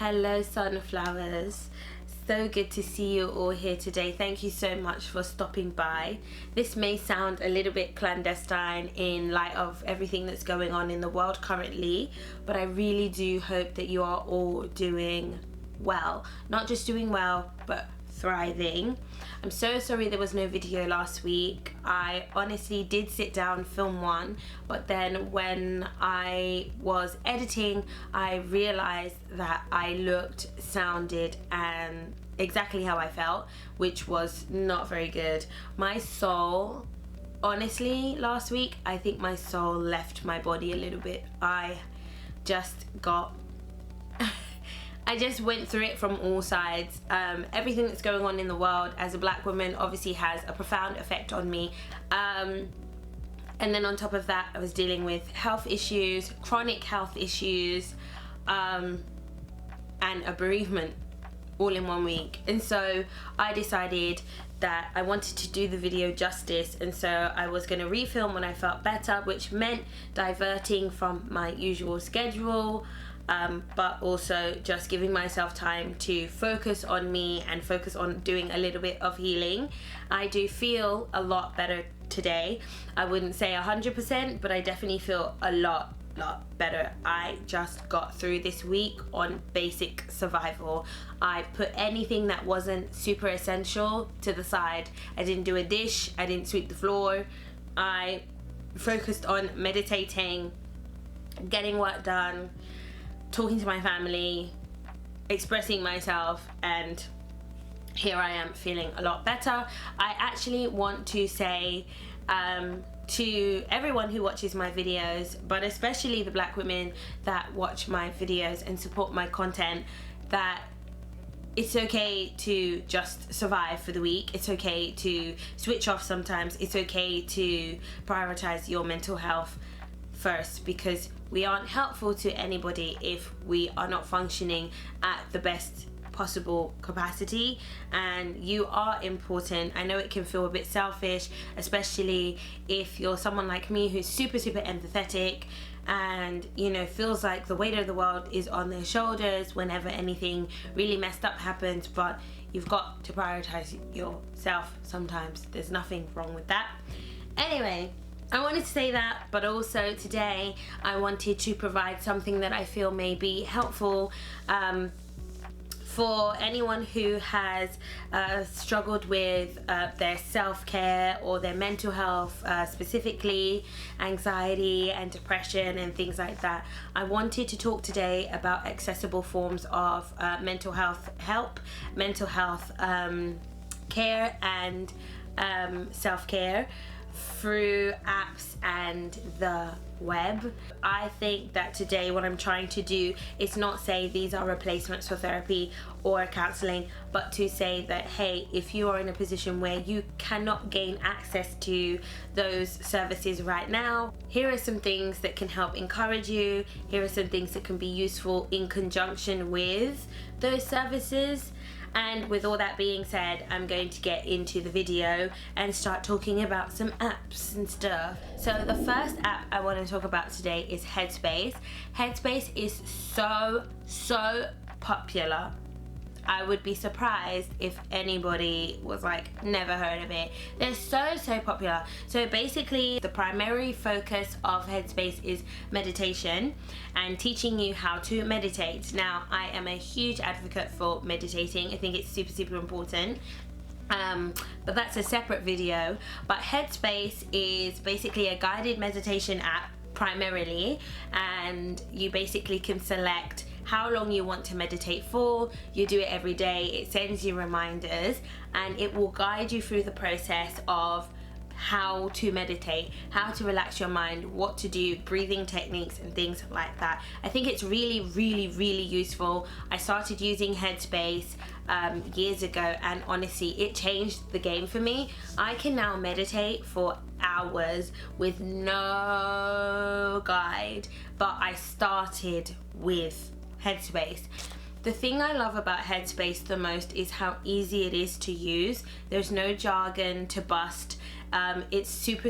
Hello sunflowers, so good to see you all here today. Thank you so much for stopping by. This may sound a little bit clandestine in light of everything that's going on in the world currently, but I really do hope that you are all doing well. Not just doing well, but thriving. I'm so sorry there was no video last week. I honestly did sit down, film one, but then when I was editing, I realized that I looked, sounded, and exactly how I felt, which was not very good. My soul, honestly, last week, I think my soul left my body a little bit. I just went through it from all sides. Everything that's going on in the world as a black woman obviously has a profound effect on me. And then on top of that, I was dealing with health issues, chronic health issues, and a bereavement all in 1 week. And so I decided that I wanted to do the video justice, and so I was going to refilm when I felt better, which meant diverting from my usual schedule, but also just giving myself time to focus on me and focus on doing a little bit of healing. I do feel a lot better today. I wouldn't say 100%, but I definitely feel a lot better. I just got through this week on basic survival. I put anything that wasn't super essential to the side. I didn't do a dish, I didn't sweep the floor. I focused on meditating, getting work done, talking to my family, expressing myself, and here I am feeling a lot better. I actually want to say to everyone who watches my videos, but especially the black women that watch my videos and support my content, that it's okay to just survive for the week. It's okay to switch off sometimes. It's okay to prioritize your mental health first, because we aren't helpful to anybody if we are not functioning at the best possible capacity. And you are important. I know it can feel a bit selfish, especially if you're someone like me who's super empathetic and, you know, feels like the weight of the world is on their shoulders whenever anything really messed up happens. But you've got to prioritize yourself sometimes. There's nothing wrong with that. Anyway, I wanted to say that, but also today I wanted to provide something that I feel may be helpful for anyone who has struggled with their self-care or their mental health, specifically anxiety and depression and things like that. I wanted to talk today about accessible forms of mental health help, mental health care, and self-care through apps and the web. I think that today what I'm trying to do is not say these are replacements for therapy or counseling, but to say that, hey, if you are in a position where you cannot gain access to those services right now, here are some things that can help encourage you. Here are some things that can be useful in conjunction with those services. And with all that being said, I'm going to get into the video and start talking about some apps and stuff. So the first app I want to talk about today is Headspace. Headspace is so popular. I would be surprised if anybody was like, never heard of it. They're so popular. So basically the primary focus of Headspace is meditation and teaching you how to meditate. Now, I am a huge advocate for meditating. I think it's super important. But that's a separate video. But Headspace is basically a guided meditation app primarily, and you basically can select how long you want to meditate for. You do it every day. It sends you reminders and it will guide you through the process of how to meditate, how to relax your mind, what to do, breathing techniques and things like that. I think it's really useful. I started using Headspace years ago, and honestly it changed the game for me. I can now meditate for hours with no guide, but I started with Headspace. The thing I love about Headspace the most is how easy it is to use. There's no jargon to bust. It's super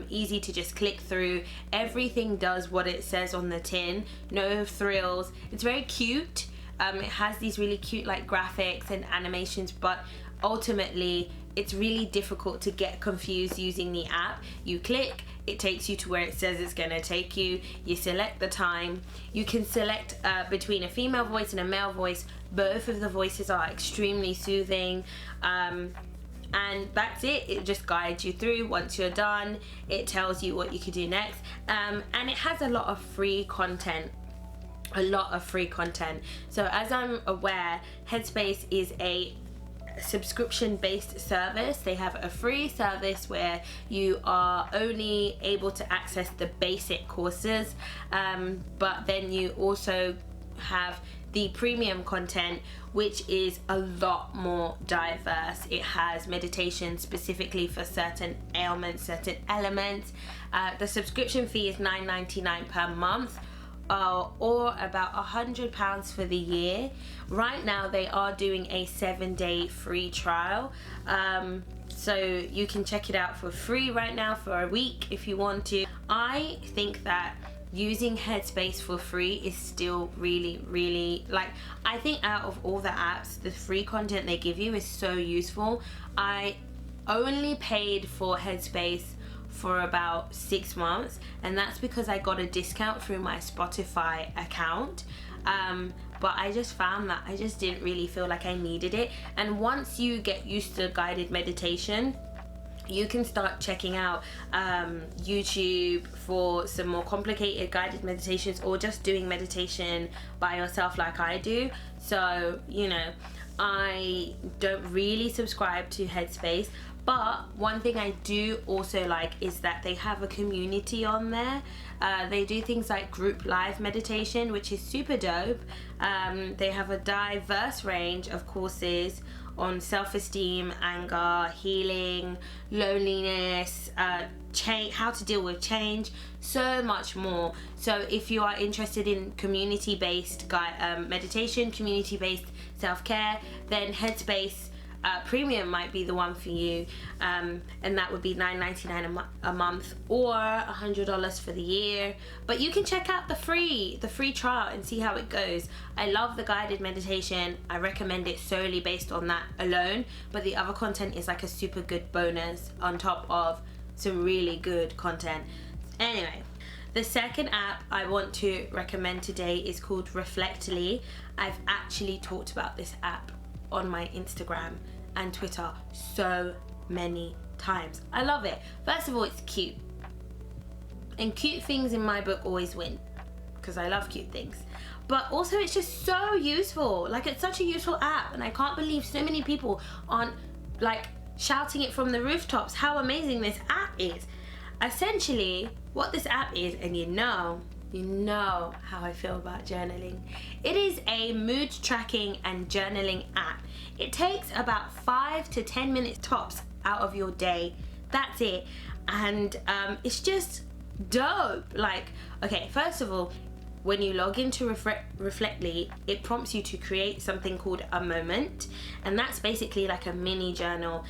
easy to just click through. Everything does what it says on the tin, no frills. It's very cute. It has these really cute like graphics and animations, but ultimately it's really difficult to get confused using the app. You click, it takes you to where it says it's gonna take you. You select the time. You can select between a female voice and a male voice. Both of the voices are extremely soothing. And that's it. It just guides you through. Once you're done, it tells you what you could do next. And it has a lot of free content. So as I'm aware, Headspace is a subscription-based service. They have a free service where you are only able to access the basic courses, but then you also have the premium content, which is a lot more diverse. It has meditation specifically for certain ailments, certain elements. The subscription fee is $9.99 per month, or about £100 for the year. Right now they are doing a 7-day free trial, so you can check it out for free right now for a week if you want to. I think that using Headspace for free is still really, like, I think out of all the apps, the free content they give you is so useful. I only paid for Headspace for about 6 months, and that's because I got a discount through my Spotify account, but I just found that I just didn't really feel like I needed it. And once you get used to guided meditation, you can start checking out YouTube for some more complicated guided meditations, or just doing meditation by yourself like I do. So, you know, I don't really subscribe to Headspace, but one thing I do also like is that they have a community on there. They do things like group live meditation, which is super dope. They have a diverse range of courses on self-esteem, anger, healing, loneliness, how to deal with change, so much more. So if you are interested in community-based meditation, community-based self-care, then Headspace Premium might be the one for you, and that would be $9.99 a month, or $100 for the year. But you can check out the free trial and see how it goes. I love the guided meditation. I recommend it solely based on that alone, but the other content is like a super good bonus on top of some really good content. Anyway, the second app I want to recommend today is called Reflectly. I've actually talked about this app on my Instagram and Twitter so many times. I love it. First of all, it's cute, and cute things in my book always win, because I love cute things. But also it's just so useful. Like, it's such a useful app, and I can't believe so many people aren't like shouting it from the rooftops how amazing this app is. Essentially what this app is, and you know how I feel about journaling. It is a mood tracking and journaling app. It takes about 5 to 10 minutes tops out of your day. That's it. And it's just dope. Like, okay, first of all, when you log into Reflectly, it prompts you to create something called a moment, and that's basically like a mini journal.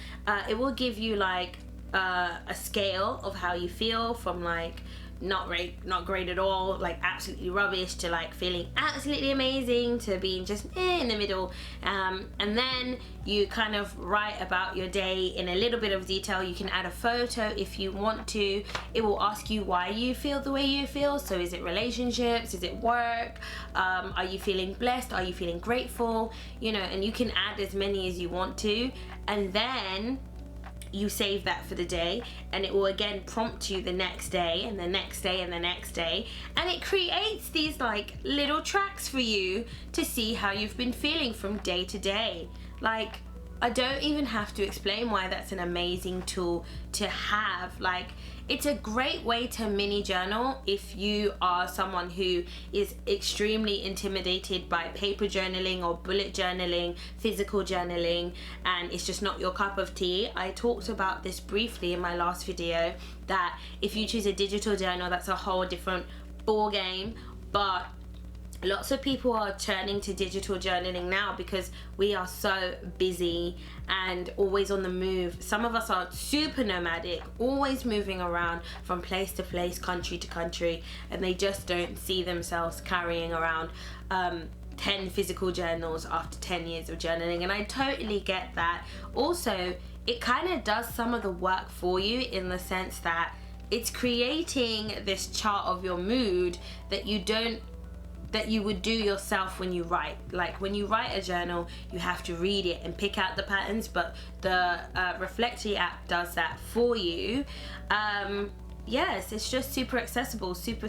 It will give you like a scale of how you feel, from like not great at all, like absolutely rubbish, to like feeling absolutely amazing, to being just in the middle, and then you kind of write about your day in a little bit of detail. You can add a photo if you want to. It will ask you why you feel the way you feel. So is it relationships, is it work, are you feeling blessed, are you feeling grateful, you know, and you can add as many as you want to, and then you save that for the day, and it will again prompt you the next day and the next day and the next day, and it creates these like little tracks for you to see how you've been feeling from day to day. Like, I don't even have to explain why that's an amazing tool to have. Like, it's a great way to mini journal if you are someone who is extremely intimidated by paper journaling or bullet journaling, physical journaling, and it's just not your cup of tea. I talked about this briefly in my last video, that if you choose a digital journal, that's a whole different ball game, but Lots of people are turning to digital journaling now because we are so busy and always on the move. Some of us are super nomadic, always moving around from place to place, country to country, and they just don't see themselves carrying around 10 physical journals after 10 years of journaling. And I totally get that. Also, it kind of does some of the work for you in the sense that it's creating this chart of your mood that you would do yourself when you write. Like when you write a journal, you have to read it and pick out the patterns, but the Reflectly app does that for you. Yes, it's just super accessible, super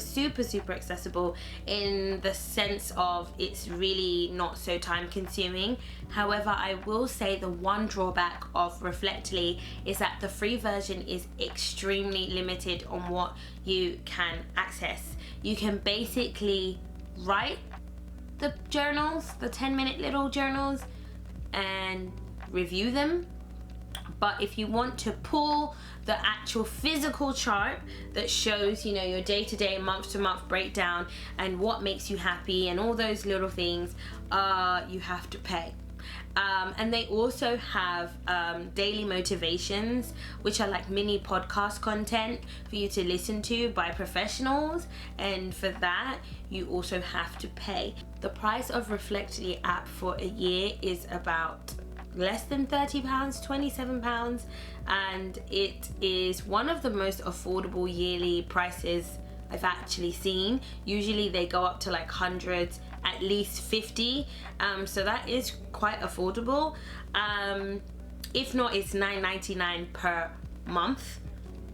accessible in the sense of it's really not so time consuming. However, I will say the one drawback of Reflectly is that the free version is extremely limited on what you can access. You can basically write the journals, the 10-minute little journals, and review them. But if you want to pull the actual physical chart that shows, you know, your day-to-day, month-to-month breakdown and what makes you happy and all those little things, you have to pay. And they also have daily motivations, which are like mini podcast content for you to listen to by professionals, and for that you also have to pay. The price of Reflectly app for a year is about less than £30, £27, and it is one of the most affordable yearly prices I've actually seen. Usually they go up to like hundreds, at least 50, so that is quite affordable. If not, it's $9.99 per month,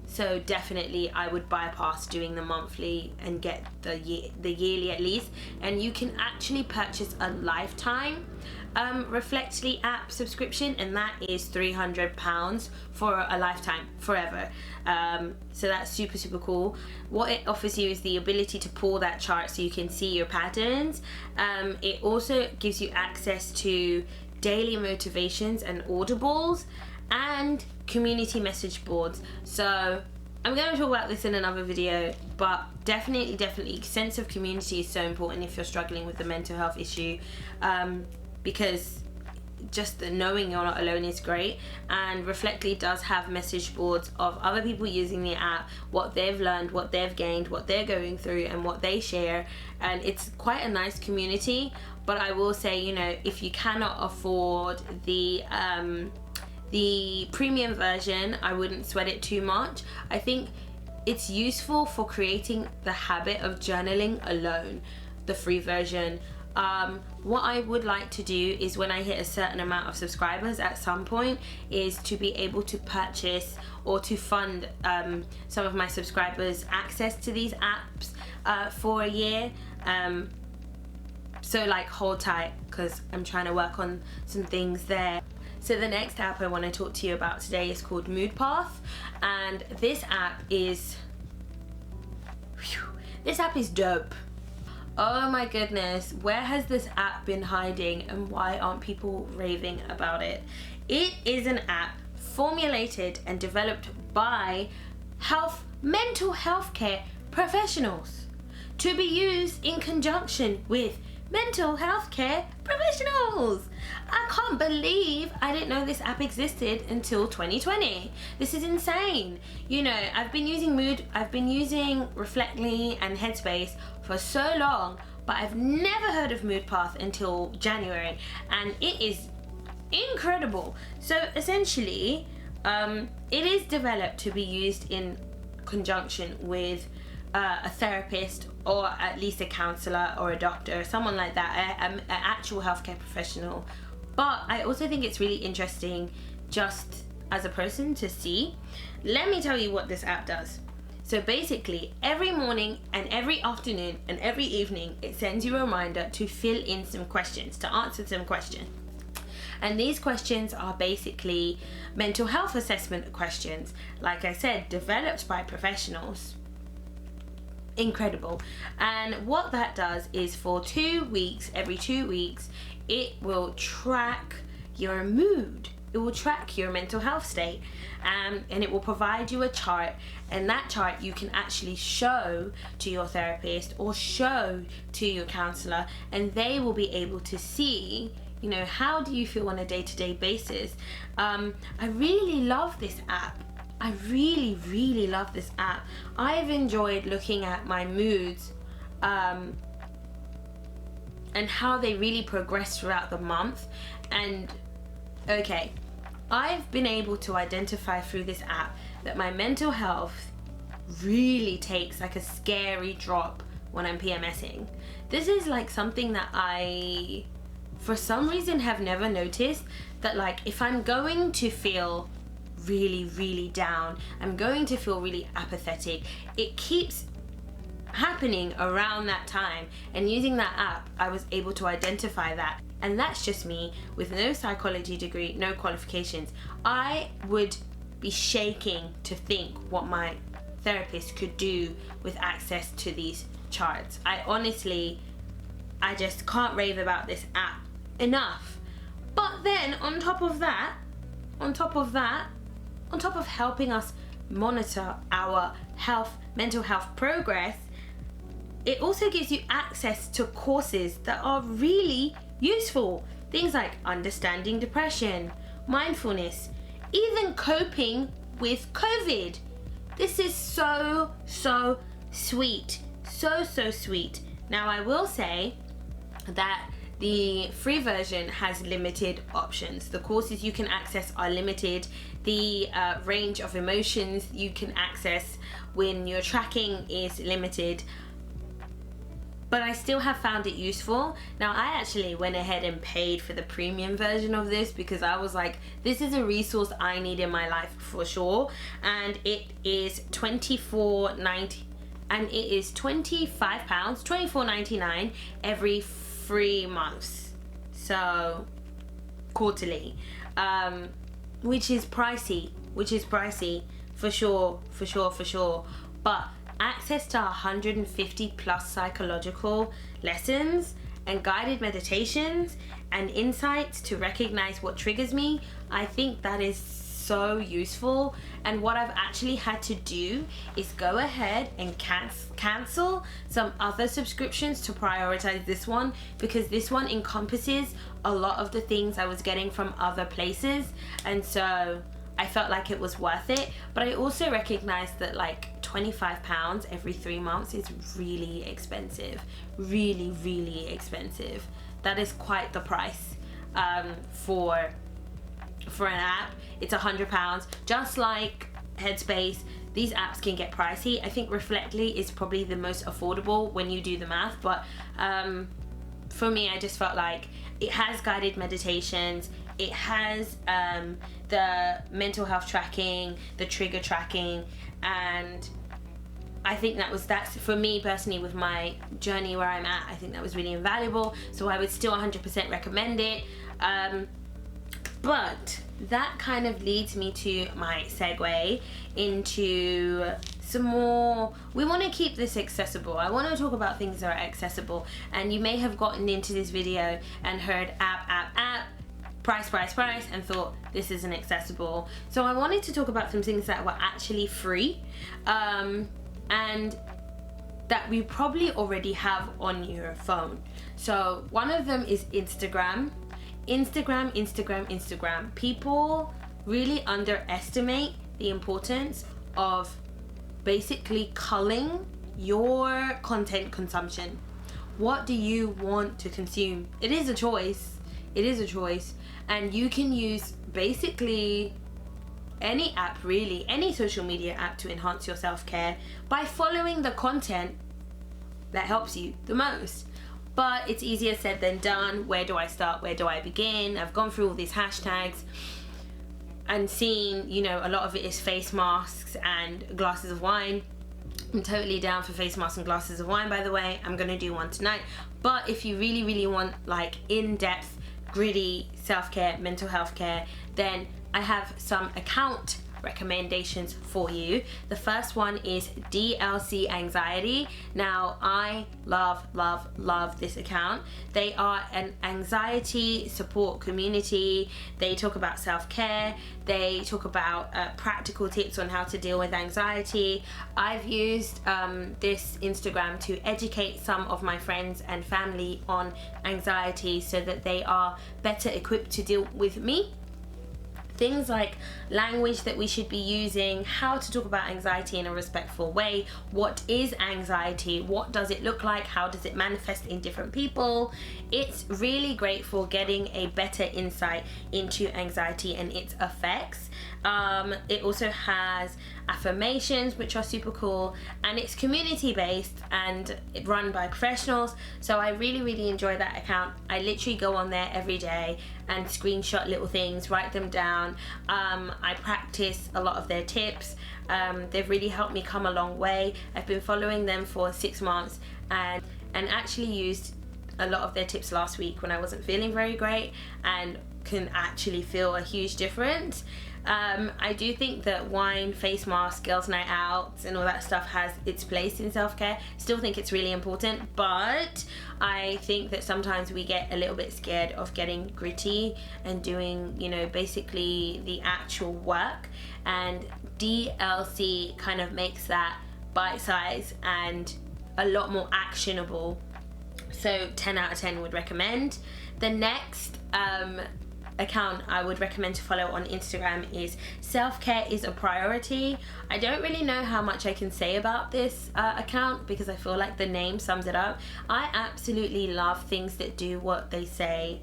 so definitely I would bypass doing the monthly and get the yearly at least. And you can actually purchase a lifetime Reflectly app subscription, and that is £300 for a lifetime, forever. So that's super cool. What it offers you is the ability to pull that chart so you can see your patterns. It also gives you access to daily motivations and audibles and community message boards. So I'm going to talk about this in another video, but definitely sense of community is so important if you're struggling with the mental health issue, because just the knowing you're not alone is great. And Reflectly does have message boards of other people using the app, what they've learned, what they've gained, what they're going through, and what they share, and it's quite a nice community. But I will say, you know, if you cannot afford the premium version, I wouldn't sweat it too much. I think it's useful for creating the habit of journaling alone, the free version. What I would like to do is, when I hit a certain amount of subscribers at some point, is to be able to purchase or to fund some of my subscribers access to these apps for a year. So like hold tight, because I'm trying to work on some things there. So the next app I want to talk to you about today is called Moodpath, and this app is dope. Oh my goodness, where has this app been hiding and why aren't people raving about it? It is an app formulated and developed by mental health care professionals to be used in conjunction with mental health care professionals. I can't believe I didn't know this app existed until 2020. This is insane. You know, I've been using Reflectly and Headspace for so long, but I've never heard of Moodpath until January, and it is incredible. So essentially, it is developed to be used in conjunction with a therapist, or at least a counselor or a doctor, someone like that, an actual healthcare professional. But I also think it's really interesting just as a person to see. Let me tell you what this app does. So basically, every morning and every afternoon and every evening, it sends you a reminder to fill in some questions, to answer some questions. And these questions are basically mental health assessment questions, like I said, developed by professionals. Incredible. And what that does is, for 2 weeks, every 2 weeks, it will track your mood it will track your mental health state, and it will provide you a chart, and that chart you can actually show to your therapist or show to your counselor, and they will be able to see, you know, how do you feel on a day-to-day basis. I really love this app. I really love this app. I've enjoyed looking at my moods and how they really progress throughout the month. And okay, I've been able to identify through this app that my mental health really takes like a scary drop when I'm PMSing. This is like something that I, for some reason, have never noticed, that like if I'm going to feel really down, I'm going to feel really apathetic, it keeps happening around that time. And using that app, I was able to identify that. And that's just me with no psychology degree, no qualifications. I would be shaking to think what my therapist could do with access to these charts. I just can't rave about this app enough. But then on top of helping us monitor our health, mental health progress, it also gives you access to courses that are really useful. Things like understanding depression, mindfulness, even coping with COVID. This is so sweet. So sweet. Now I will say that the free version has limited options. The courses you can access are limited. The range of emotions you can access when you're tracking is limited. But I still have found it useful. Now I actually went ahead and paid for the premium version of this because I was like, this is a resource I need in my life for sure. And it is $24.90, and it is £25, £24.99 every 3 months, so quarterly, which is pricey for sure. But access to 150 plus psychological lessons and guided meditations and insights to recognize what triggers me, I think that is so useful. And what I've actually had to do is go ahead and cancel some other subscriptions to prioritize this one, because this one encompasses a lot of the things I was getting from other places, and so I felt like it was worth it. But I also recognized that like £25 every 3 months is really expensive, really expensive. That is quite the price for an app. It's £100. Just like Headspace, these apps can get pricey. I think Reflectly is probably the most affordable when you do the math, but for me, I just felt like it has guided meditations, it has the mental health tracking, the trigger tracking, and I think that's for me personally with my journey where I'm at. I think that was really invaluable, so I would still 100% recommend it. But that kind of leads me to my segue into some more. We want to keep this accessible. I want to talk about things that are accessible, and you may have gotten into this video and heard app, price, and thought this isn't accessible. So I wanted to talk about some things that were actually free and that we probably already have on your phone. So one of them is Instagram. People really underestimate the importance of basically culling your content consumption. What do you want to consume? It is a choice, and you can use basically any app, really, any social media app, to enhance your self-care by following the content that helps you the most. But it's easier said than done. Where do I start? Where do I begin? I've gone through all these hashtags and seen, you know, a lot of it is face masks and glasses of wine. I'm totally down for face masks and glasses of wine, by the way. I'm gonna do one tonight. But if you really want like in-depth, gritty self-care, mental health care, then I have some account recommendations for you. The first one is DLC Anxiety. Now, I love this account. They are an anxiety support community. They talk about self-care. They talk about practical tips on how to deal with anxiety. I've used this Instagram to educate some of my friends and family on anxiety so that they are better equipped to deal with me. Things like language that we should be using, how to talk about anxiety in a respectful way, what is anxiety, what does it look like, how does it manifest in different people. It's really great for getting a better insight into anxiety and its effects. It also has affirmations, which are super cool, and it's community based and run by professionals, so I really enjoy that account. I literally go on there every day and screenshot little things, write them down. I practice a lot of their tips. They've really helped me come a long way. I've been following them for 6 months and actually used a lot of their tips last week when I wasn't feeling very great, and can actually feel a huge difference. I do think that wine, face mask, girls' night out and all that stuff has its place in self-care. Still think it's really important, but I think that sometimes we get a little bit scared of getting gritty and doing, you know, basically the actual work, and DLC kind of makes that bite-sized and a lot more actionable. So 10 out of 10 would recommend. The next account I would recommend to follow on Instagram is Self-Care is a Priority. I don't really know how much I can say about this account because I feel like the name sums it up. I absolutely love things that do what they say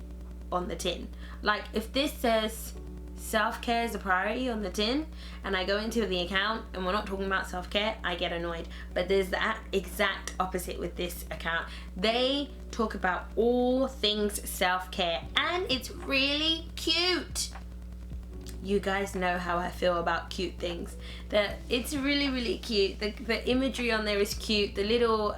on the tin. Like, if this says self-care is a priority on the tin and I go into the account and we're not talking about self-care, I get annoyed. But there's the exact opposite with this account. They talk about all things self-care and it's really cute. You guys know how I feel about cute things. It's really cute. The imagery on there is cute. The little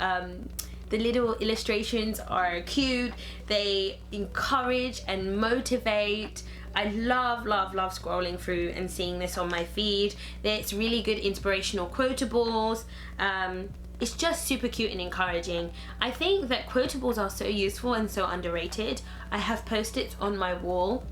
illustrations are cute. They encourage and motivate. I love scrolling through and seeing this on my feed. It's really good inspirational quotables. It's just super cute and encouraging. I think that quotables are so useful and so underrated. I have post-its on my wall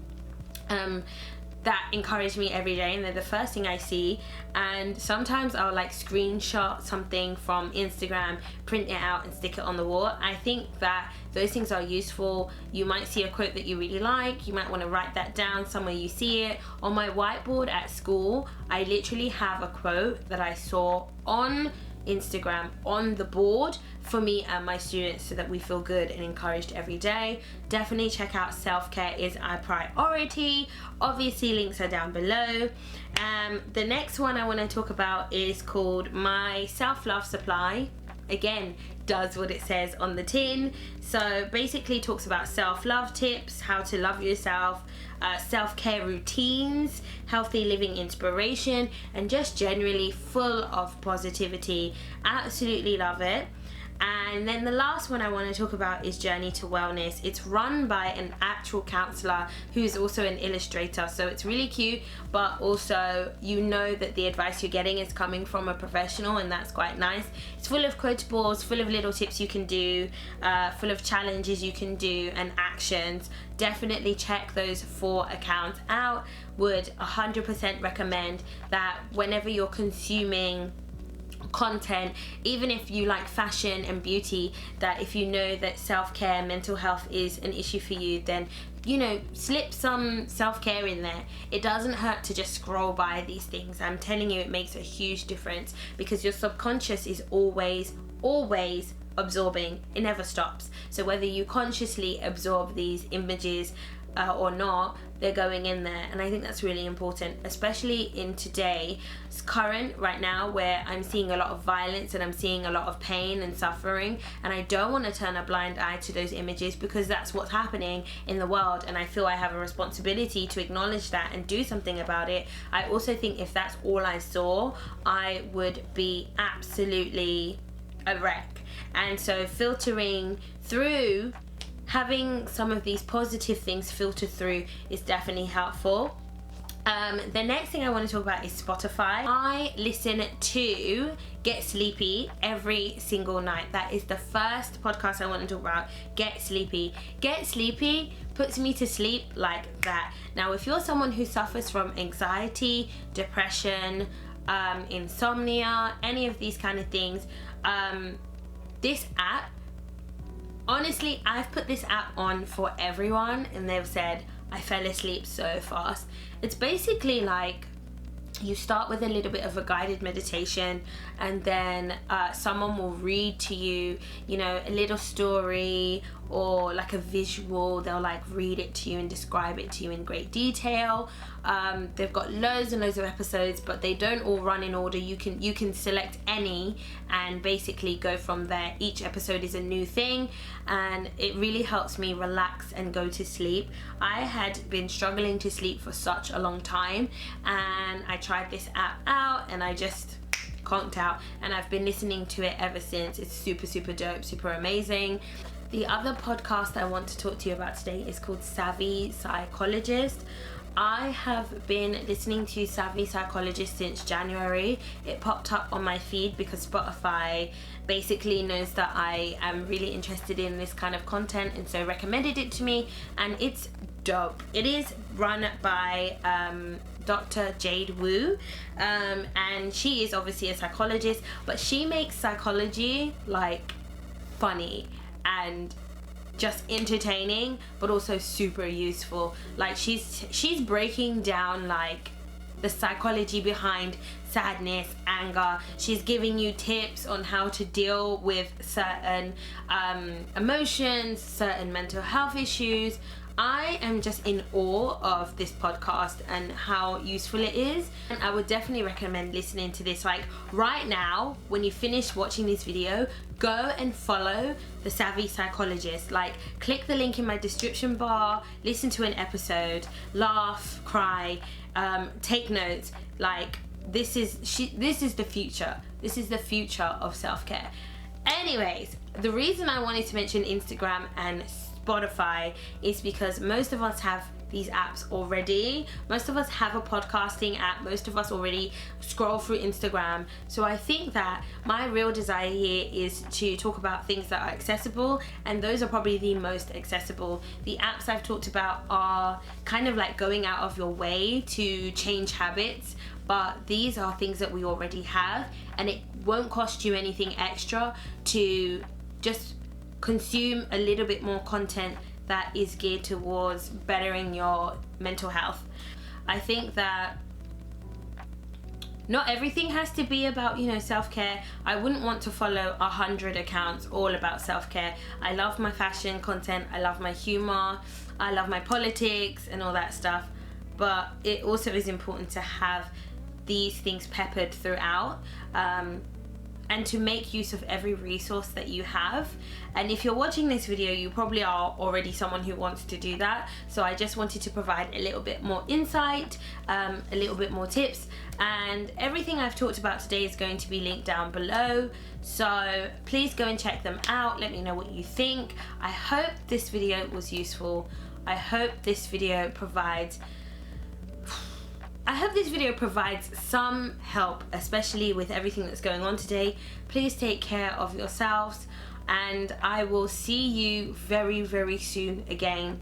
that encourage me every day, and they're the first thing I see. And sometimes I'll like screenshot something from Instagram, print it out and stick it on the wall. I think that those things are useful. You might see a quote that you really like, you might want to write that down somewhere you see it. On my whiteboard at school, I literally have a quote that I saw on Instagram on the board for me and my students so that we feel good and encouraged every day. Definitely check out Self-Care is a Priority. Obviously links are down below. The next one I want to talk about is called My Self-Love Supply. Again, does what it says on the tin. So basically talks about self-love tips, how to love yourself, self-care routines, healthy living inspiration, and just generally full of positivity. Absolutely love it. And then the last one I want to talk about is Journey to Wellness. It's run by an actual counselor who's also an illustrator, so it's really cute, but also you know that the advice you're getting is coming from a professional, and that's quite nice. It's full of quotables, full of little tips you can do, full of challenges you can do and actions. Definitely check those 4 accounts out. Would 100% recommend that whenever you're consuming content, even if you like fashion and beauty, that if you know that self-care, mental health is an issue for you, then, you know, slip some self-care in there. It doesn't hurt to just scroll by these things. I'm telling you, it makes a huge difference because your subconscious is always absorbing. It never stops. So whether you consciously absorb these images or not, they're going in there, and I think that's really important, especially in today's current right now where I'm seeing a lot of violence and I'm seeing a lot of pain and suffering, and I don't want to turn a blind eye to those images because that's what's happening in the world, and I feel I have a responsibility to acknowledge that and do something about it. I also think if that's all I saw, I would be absolutely a wreck. And so filtering through, having some of these positive things filter through is definitely helpful. The next thing I want to talk about is Spotify. I listen to Get Sleepy every single night. That is the first podcast I want to talk about. Get Sleepy. Get Sleepy puts me to sleep like that. Now, if you're someone who suffers from anxiety, depression, insomnia, any of these kind of things, this app, honestly, I've put this app on for everyone and they've said, I fell asleep so fast. It's basically like you start with a little bit of a guided meditation, and then someone will read to you, you know, a little story or like a visual. They'll like read it to you and describe it to you in great detail. They've got loads and loads of episodes, but they don't all run in order. You can select any and basically go from there. Each episode is a new thing, and it really helps me relax and go to sleep. I had been struggling to sleep for such a long time, and I tried this app out and I just conked out, and I've been listening to it ever since. It's super dope, super amazing. The other podcast I want to talk to you about today is called Savvy Psychologist. I have been listening to Savvy Psychologist since January. It popped up on my feed because Spotify basically knows that I am really interested in this kind of content, and so recommended it to me, and it's dope. It is run by Dr. Jade Wu, and she is obviously a psychologist, but she makes psychology like funny and just entertaining, but also super useful. Like she's breaking down like the psychology behind sadness, anger. She's giving you tips on how to deal with certain emotions, certain mental health issues. I am just in awe of this podcast and how useful it is, and I would definitely recommend listening to this. Like right now, when you finish watching this video, go and follow the Savvy Psychologist. Like click the link in my description bar, listen to an episode, laugh, cry, take notes. Like this is the future. This is the future of self-care. Anyways, the reason I wanted to mention Instagram and Spotify is because most of us have these apps already. Most of us have a podcasting app. Most of us already scroll through Instagram. So I think that my real desire here is to talk about things that are accessible, and those are probably the most accessible. The apps I've talked about are kind of like going out of your way to change habits, but these are things that we already have, and it won't cost you anything extra to just consume a little bit more content that is geared towards bettering your mental health. I think that not everything has to be about, you know, self-care. I wouldn't want to follow 100 accounts all about self-care. I love my fashion content, I love my humor, I love my politics and all that stuff, but it also is important to have these things peppered throughout, and to make use of every resource that you have. And if you're watching this video, you probably are already someone who wants to do that. So I just wanted to provide a little bit more insight, a little bit more tips, and everything I've talked about today is going to be linked down below. So please go and check them out. Let me know what you think. I hope this video was useful. I hope this video provides some help, especially with everything that's going on today. Please take care of yourselves, and I will see you very, very soon again.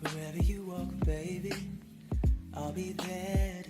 Wherever you walk, baby, I'll be there.